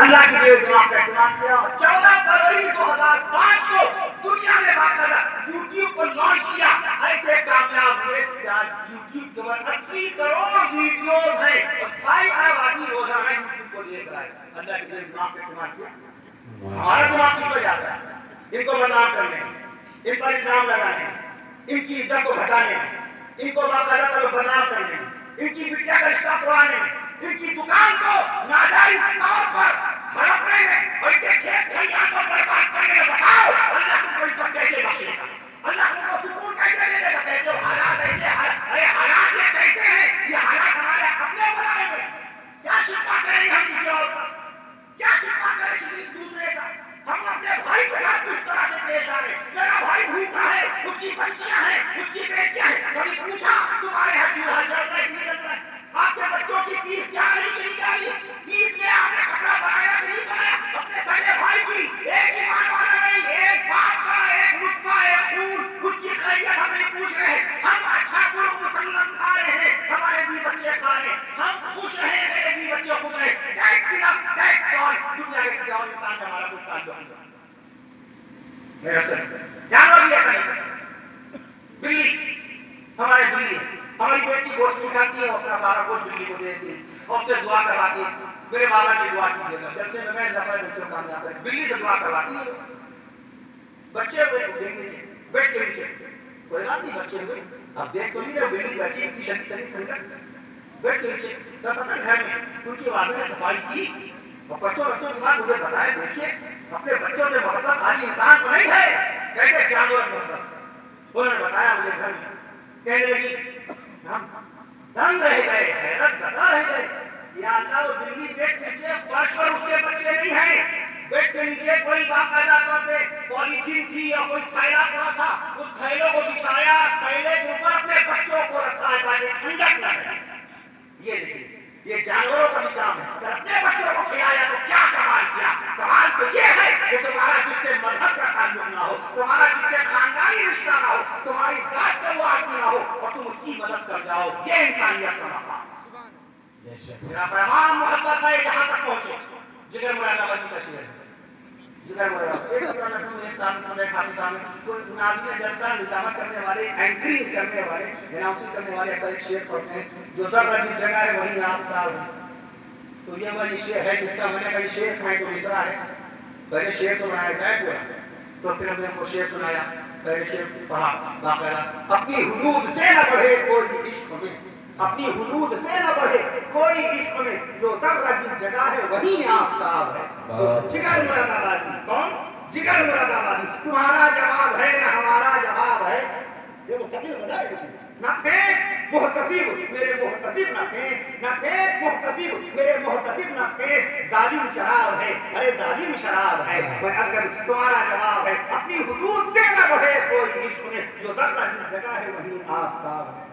اللہ کے لیے دماغ کا اہتمام کیا اور 14 فروری 2005 کو دنیا میں باقاعدہ یوٹیوب کو لانچ کیا. ایسے کامیاب ہوئے کہ آج یوٹیوب کے اوپر 80 کروڑ ویڈیوز ہیں اور 2.5 ارب آدمی روزانہ یوٹیوب کو دیکھ رہا ہے. اللہ کے لیے دماغ کا اہتمام کیا. ہمارا دماغ کس پہ جاتا ہے؟ ان کو بدنام کرنے میں، ان پر الزام لگانے میں، ان کی عزت کو گھٹانے میں، ان کو باقاعدہ بدنام کرنے میں، ان کی بٹیا کا رشتہ توڑانے میں، ان کی دکان کو ناجائز طور پر ہڑپنے میں اور ان کے کھیت کھلیان کو برباد کرنے میں. بتاؤ اللہ تم کو عزت کیسے بخشے گا؟ اللہ تم کو سکون کیسے دے دے گا؟ کہتے ہو حالات ایسے، ارے حالات یہ کیسے ہیں؟ یہ حالات ہمارے اپنے بنائے ہوئے. کیا شکوہ کریں گے ہم کسی اور کا؟ کیا شکوہ کریں کسی دوسرے کا؟ ہم اپنے بھائی کے ساتھ کس طرح سے پیش آ رہے؟ میرا بھائی بھوکا ہے، اس کی بچیاں ہیں، اس کی بیٹیاں ہیں. کبھی پوچھا تمہارے یہاں چولہا جل رہا ہے کہ نہیں جل رہا ہے؟ آپ کے بچوں کی فیس جا رہی کہ نہیں جا رہی؟ عید میں آپ نے کپڑا بنایا کہ نہیں بنایا؟ اپنے سگے بھائی کی ایک ایمان والا نہیں، ایک باپ کا ایک نطفہ ایک خون، اس کی خیریت ہم نہیں پوچھ رہے. ہم اچھا پورا مسلم کھا رہے ہیں، ہمارے بھی بچے کھا رہے ہیں، ہم خوش رہے، میرے بھی بچے خوش رہے. دنیا کے کسی اور انسان سے ہمارا کوئی تعلق نہیں. جانور بھی ایسا نہیں کرتے. بلی، ہمارے بلی ہے، ہماری بیٹی گوشت نہیں کھاتی ہے، اپنا سارا گوشت بلی کو دے دیتی ہے اور اس سے دعا کرواتی ہے میرے بابا کی دعا کیجیے گا جلسے میں، میں اللہ تعالیٰ جلسے میں کامیاب کرے. بلی سے دعا کرواتی ہے. بچے ہوئے بیٹھ کے نیچے کوئی بات نہیں، بچے ہوئے اب دیکھ تو نہیں رہے بلی بیٹھی اتنی شدید ترین ٹھنڈک بیٹھ کے نیچے. پتہ گھر میں ان کی والدہ نے صفائی کی اور پرسوں رسوں کے بعد مجھے بتایا دیکھیے اپنے بچوں سے محبت خالی انسان کو نہیں ہے، کیسے جانور محبت. انہوں نے بتایا مجھے گھر میں، کہنے لگی ہم دنگ رہ گئے، حیرت زدہ رہ گئے. یا اللہ وہ بلی بیٹ کے نیچے فرش پر اس کے بچے نہیں ہیں، بیٹ کے نیچے کوئی باقاعدہ طور پہ پولیتھین تھی یا کوئی تھیلا پڑا تھا، اس تھیلوں کو بچھایا، تھیلے کے اوپر اپنے بچوں کو رکھا ہے تاکہ ٹھنڈک نہ رہے. یہ دیکھیے یہ جانوروں کا بھی کام ہے. اگر اپنے بچوں کو کھلایا تو کیا کمال کیا. کمال تو یہ ہے کہ تمہارا جس سے مذہب کا تعلق نہ ہو، تمہارا جس سے خاندانی رشتہ نہ ہو، تمہاری ذات کا وہ آدمی نہ ہو اور تم اس کی مدد کر جاؤ. یہ انسانیت کا مقام. میرا پیغام محبت ہے جہاں تک پہنچے. جگر مراد آبادی کا شعر ہے. جگر مراد ایک سال میں خاطر صاحب کوئی نازم جلسہ نظامت کرنے والے، اینکرنگ کرنے والے، اناؤنسنگ کرنے والے اکثر ایک شعر پڑھتے ہیں جو ذرا جس جگہ ہے وہیں آفتاب ہے. تو یہ وہی شعر ہے جس کا میں نے کہا شعر میں تو مصرع ہے. پہلے شعر تو بنایا جائے پورا، تو پھر ہم نے کو شعر سنایا. پہلے شعر پڑھا باقاعدہ. اپنی حدود سے نہ بڑھے کوئی عشق میں، اپنی حدود سے نہ بڑھے کوئی عشق میں، جو ذرہ جس جگہ ہے وہیں آفتاب ہے. تو جگر مراد آبادی کون؟ جگر مراد آبادی. تمہارا جواب ہے نہ ہمارا جواب ہے. یہ مستقل ہو جائے نہ پھینک محتسب میرے محتسب، نہ پھینک، نہ پھینک محتسب میرے محتسب، نہ پھینک ظالم شراب ہے، ارے ظالم شراب ہے. اگر تمہارا جواب ہے اپنی حدود سے نہ بڑھے کوئی عشق میں، جو ذرہ جس جگہ ہے وہیں آفتاب ہے.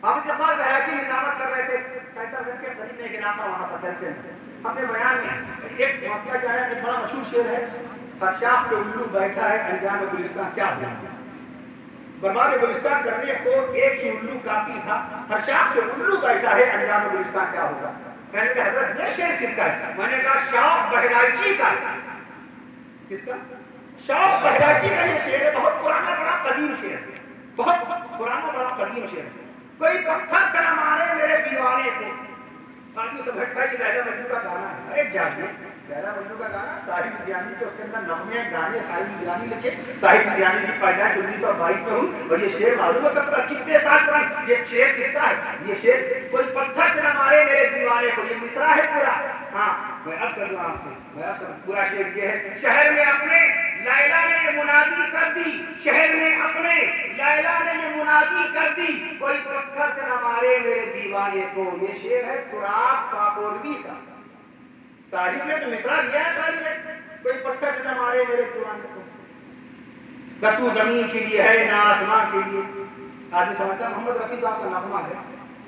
حافظ جبار بہراچی نظامت کر رہے تھے قیصر گنج کے قریب میں ایک علاقہ وہاں پر جلسے میں. اپنے بیان میں ایک مسئلہ جو ہے ایک بڑا مشہور شعر ہے، خرشاف پہ الو بیٹھا ہے انجام گلستان کیا ہوا. برباد گلستان کرنے کو ایک ہی الو کافی تھا، خرشاف پہ الو بیٹھا ہے انجام گلستان کیا ہوگا. میں نے کہا حضرت یہ شعر کس کا ہے؟ میں نے کہا شوق بہرائچی کا. کس کا؟ شوق بہرائچی کا یہ شعر ہے. بہت پرانا بڑا قدیم شعر ہے، بہت پرانا بڑا قدیم شعر ہے. کوئی پتھر سے نہ مارے میرے دیوانے کو. آدمی سمجھتا ہے یہ لیلا مجنوں کا گانا ہے. ارے جائیے لیلا مجنوں کا گانا صاحب دیانی کے اس کے اندر نغمے گانے صاحب دیانی لکھے. صاحب دیانی کی پیدائش 1922 میں ہوئی اور یہ شعر معلوم ہے کب تک کتنے سال پرانا. یہ شعر کس کا ہے؟ یہ شعر کوئی پتھر سے نہ مارے میرے دیوانے کو. یہ مصرع ہے پورا. ہاں میں عرض کر دوں آپ سے، میں عرض کروں پورا شعر یہ ہے. شہر میں اپنے لیلا نے یہ منادی کر دی، شہر میں اپنے لیلا نے یہ منادی کر دی، کوئی پتھر سے نہ مارے میرے دیوانے کو. یہ شعر ہے تراب کاکوروی کا. صاحب نے تو مصرع لیا ہے خالی ہے، کوئی پتھر سے نہ مارے میرے دیوانے کو. نہ تو زمین کے لیے ہے نہ آسمان کے لیے. آدمی سمجھتا محمد رفیع صاحب کا نغمہ ہے.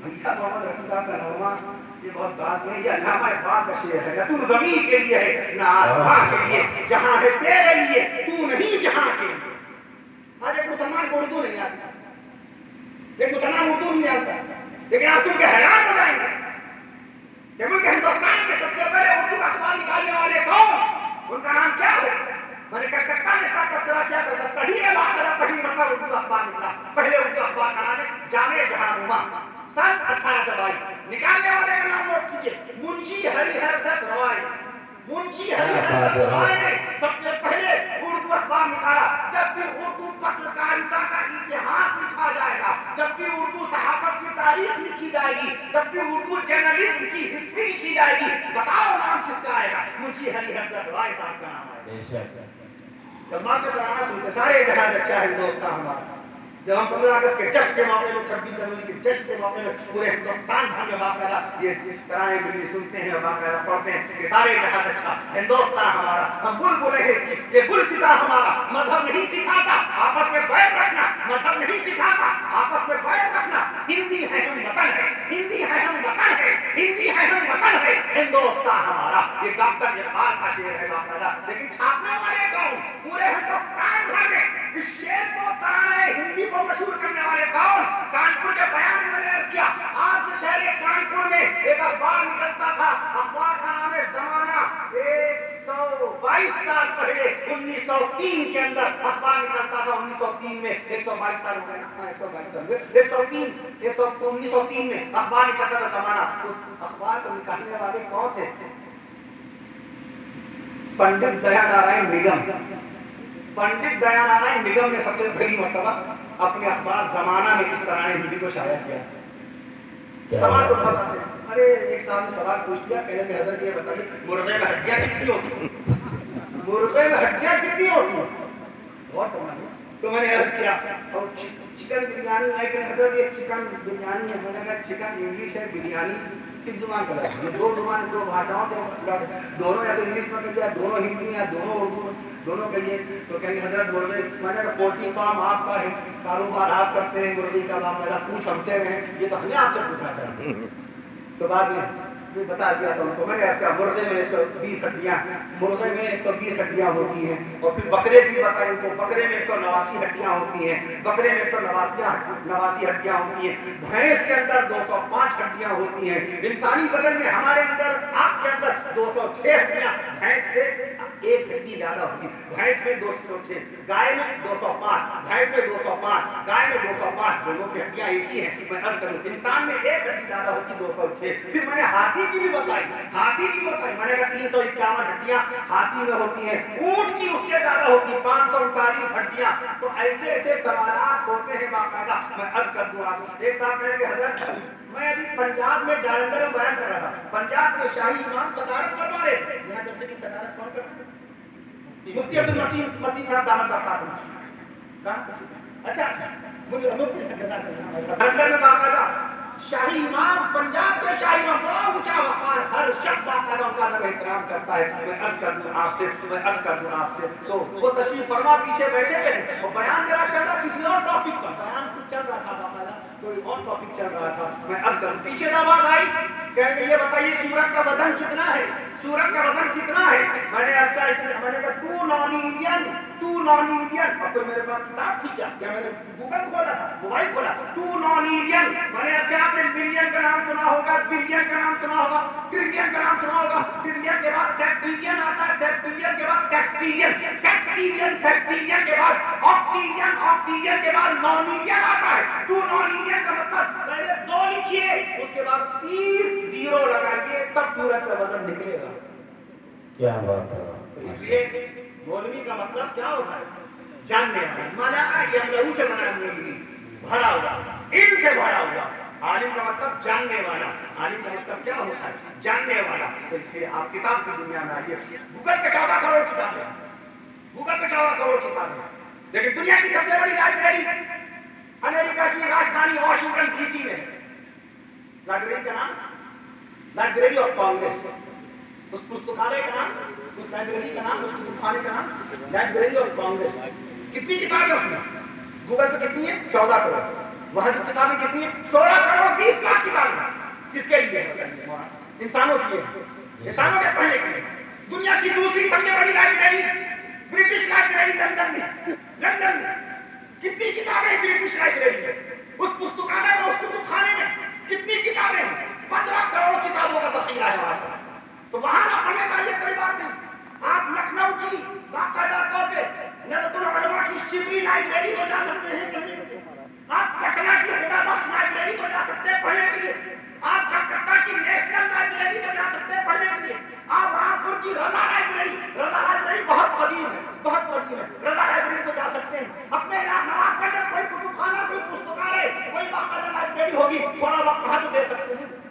بھیا محمد رفیع صاحب کا نغمہ یہ بہت بات میں، یہ علامہ اقبال کا شعر ہے. نہ تو زمین کے لیے ہے نہ آسمان کے لیے، جہاں ہے تیرے لیے تو نہیں جہاں کے لیے. آج ایک مسلمان کو اردو نہیں آتا، ایک مسلمان اردو نہیں آتا، لیکن آپ تم کے حیران ہو جائیں گے کہ ملک ہندوستان کے سب سے بڑے اردو اخبار نکالنے والے ان کا نام کیا ہے؟ میں نے کلکتہ میں اس کا تذکرہ کیا تھا، پہلی مرتبہ اردو اخبار نکلا، پہلے اردو اخبار کا نام ہے جامع جہاں نما، سن 1822۔ نکالنے والے کا نام نوٹ کیجیے، منشی ہری ہر دت رائے۔ منشی ہری ہر دت رائے نے سب سے پہلے اردو اخبار نکالا۔ جب بھی اردو پترکاریتا کا اتہاس لکھا جائے گا، جب بھی اردو صحافت کی تاریخ لکھی جائے گی، جب بھی اردو جرنلزم کی ہسٹری لکھی جائے گی، بتاؤ نام کس کا آئے گا؟ منشی ہری ہر دت رائے صاحب کا نام آئے گا۔ جب ماں کا ترانہ سنتے سارے جہاز اچھا ہے ہندوستان ہمارا، جب ہم 15 اگست کے جشن کے موقع میں، 26 جنوری کے جشن کے موقع میں پورے ہندوستان بھر میں باقاعدہ یہ ترانے بلی سنتے ہیں اور باقاعدہ پڑھتے ہیں کہ سارے جہاز اچھا ہندوستان ہمارا، ہم بلبل ہیں اس کی، یہ گلستاں ہمارا۔ مذہب نہیں سکھاتا آپس میں بیعت رکھنا، مذہب نہیں سکھاتا آپس میں بیعت رکھنا۔ ہندی ہے ہم وطن ہے، ہندی ہے ہم وطن ہے، ہندی ہے ہم وطن ہے، ہندوستان ہمارا۔ یہ ڈاکٹر اقبال کا شعر ہے باقاعدہ، لیکن چھاپنے والے کون؟ پورے ہندوستان بھر میں اس شعر کو، ترانے ہندی کو مشہور کرنے والے کون؟ کانپور کے بیان میں نے عرض کیا، آپ کے شہر کانپور میں ایک اخبار نکلتا تھا، اخبار کا نام ہے زمانہ۔ 122 سال پہلے 1903 کے اندر اخبار نکلتا تھا، 1903 میں 122 سال ہو گئے نا، 122 سال ہوئے، 1903 میں اخبار نکلتا تھا زمانہ۔ اس اخبار کو نکالنے والے کون تھے؟ پنڈت دیا نارائن نگم۔ پنڈت دیا نارائن نگم نے سب سے پہلی مرتبہ اپنے اخبار زمانہ میں اس طرح ہندی کو شائع کیا۔ سوال تو بہت آتے ہیں، ارے ایک صاحب نے سوال پوچھ لیا، کہنے کہ حضرت یہ بتائیے مرغے میں ہڈیاں کتنی ہوتی ہیں؟ مرغے میں ہڈیاں کتنی ہوتی ہیں؟ بہت فرمائیے۔ تو میں نے عرض کیا اور چکن بریانی ہے کہ حضرت یہ چکن بریانی ہے، میں نے کہا چکن انگلش ہے، بریانی کس زبان کا لفظ؟ یہ دو زبان، دو بھاشاؤں کے دونوں، یا تو انگلش میں کہیے، دونوں ہندی میں، یا دونوں اردو میں، دونوں کہیے۔ تو کہیں گے حضرت مرغے، میں نے کہا پولٹری فارم آپ کا ہے، کاروبار آپ کرتے ہیں، مرغی کا باقاعدہ پوچھ ہم سے رہے، یہ تو ہمیں آپ سے پوچھنا چاہتے ہیں۔ تو بعد میں بتا دیا تھا ان کو، میں نے اس کا مرغے میں 120 ہڈیاں، مرغے میں 120 ہڈیاں ہوتی ہیں، اور پھر بکرے بھی بتائے ان کو، بکرے میں 189 ہڈیاں ہوتی ہیں، بکرے میں 189 ہڈیاں ہوتی ہیں، بھینس کے اندر 205 ہڈیاں ہوتی ہیں، انسانی بدن میں ہمارے اندر، آپ کے اندر 206 ہڈیاں، بھینس سے ایک ہڈی زیادہ ہوتی ہے، بھینس میں 206، گائے میں 205، بھینس میں 205، گائے میں 205، دونوں کی ہڈیاں ایک ہی ہیں۔ میں عرض کروں انسان میں ایک ہڈی زیادہ ہوتی 206۔ پھر میں نے ہاتھی کی بھی بتائی، ہاتھی کی بتائی، میں نے کہا 351 ہڈیاں ہاتھی میں ہوتی ہیں، اونٹ کی اس سے زیادہ ہوتی 539 ہڈیاں۔ تو ایسے ایسے سوالات ہوتے ہیں باقاعدہ۔ میں عرض کر دوں آپ، ایک صاحب کہے کہ حضرت میں ابھی پنجاب میں جالندھر میں بیان کر رہا تھا، پنجاب کے شاہی امام صدارت فرما رہے تھے، یہاں جلسے کی صدارت کون کرتا ہے؟ مفتی عبد المتین صاحب دامت برکاتہ۔ اچھا مفتی جالندھر میں باقاعدہ شاہی امام، پنجاب کے شاہی امام، بڑا اونچا وقار، ہر شخص باقاعدہ ان کا ادب احترام کرتا ہے۔ میں عرض کر دوں آپ سے، تو وہ تشریف فرما پیچھے بیٹھے ہوئے ہیں، وہ بیان میرا چل رہا کسی اور ٹاپک پر، بیان کچھ چل رہا تھا باقاعدہ، کوئی اور ٹاپک چل رہا تھا۔ میں عرض کر دوں پیچھے آواز آئی، کہیں گے یہ بتائیے سورت کا وزن کتنا ہے؟ سورت کا وزن کتنا ہے؟ میں نے عرض کیا، میں نے کہا 2 نونیلین۔ اب کوئی میرے پاس کتاب تھی کیا میں نے گوگل کھولا تھا، موبائل کھولا، 2 نونیلین۔ میں نے عرض کیا آپ نے ملین کا نام سنا ہوگا، بلین کا نام سنا ہوگا، ٹریلین کا نام سنا ہوگا، ٹریلین کے بعد سیکٹیلین آتا ہے، سیکٹیلین کے بعد سیکسٹیلین، سیکسٹیلین کے بعد آکٹیلین، آکٹیلین کے بعد نونیلین آتا ہے۔ 2 نونیلین کا مطلب پہلے 2 لکھیے، اس کے بعد 30 زیرو لگائیے، تب سورت کا وزن نکلے گا۔ کیا بات ہے! اس لیے مولوی کا مطلب کیا ہوتا ہے؟ جاننے والا، مانا یملؤ سے بنا مولوی، بھرا ہوا، علم سے بھرا ہوا۔ عالم کا مطلب جاننے والا، عالم کا مطلب کیا ہوتا ہے؟ جاننے والا۔ تو اس لیے آپ کتاب کی دنیا میں آئیے، گوگل پہ 14 کروڑ کتابیں، گوگل پہ 14 کروڑ کتابیں، لیکن دنیا کی سب سے بڑی لائبریری امریکہ کی راجدھانی واشنگٹن ڈی سی میں، لائبریری کا نام لائبریری آف کانگریس، اس پستکالیہ کا نام، اس لائبریری کا نام، اس کتابخانے کا نام لائبریری آف کانگریس۔ کتنی کتابیں اس میں؟ گوگل پہ کتنی ہے؟ 14 کروڑ۔ وہاں کی کتابیں کتنی ہیں؟ 16 کروڑ 20 لاکھ کتابیں۔ کس کے لیے؟ انسانوں کے لیے، انسانوں کے پڑھنے کے لیے۔ دنیا کی دوسری سب سے بڑی لائبریری برٹش لائبریری لندن میں، لندن میں کتنی کتابیں برٹش لائبریری میں؟ اس پستکالیہ میں، اس کتابخانے میں کتنی کتابیں ہیں؟ 15 کروڑ کتابوں کا ذخیرہ ہے وہاں پر۔ تو وہاں نہ پڑھنے کا یہ کوئی بات نہیں۔ آپ لکھنؤ آپ پٹنہ کی خدا بخش لائبریری کو جا سکتے ہیں پڑھنے کے لیے، آپ کلکتہ کی نیشنل لائبریری کو جا سکتے ہیں پڑھنے کے لیے، آپ رامپور کی رضا لائبریری بہت قدیم ہے، بہت قدیم ہے، رضا لائبریری کو جا سکتے ہیں۔ اپنے نواب گڑھ میں کوئی کتب خانہ، کوئی پستکالیہ، کوئی باقاعدہ لائبریری ہوگی، تھوڑا وقت وہاں تو دے سکتے ہیں۔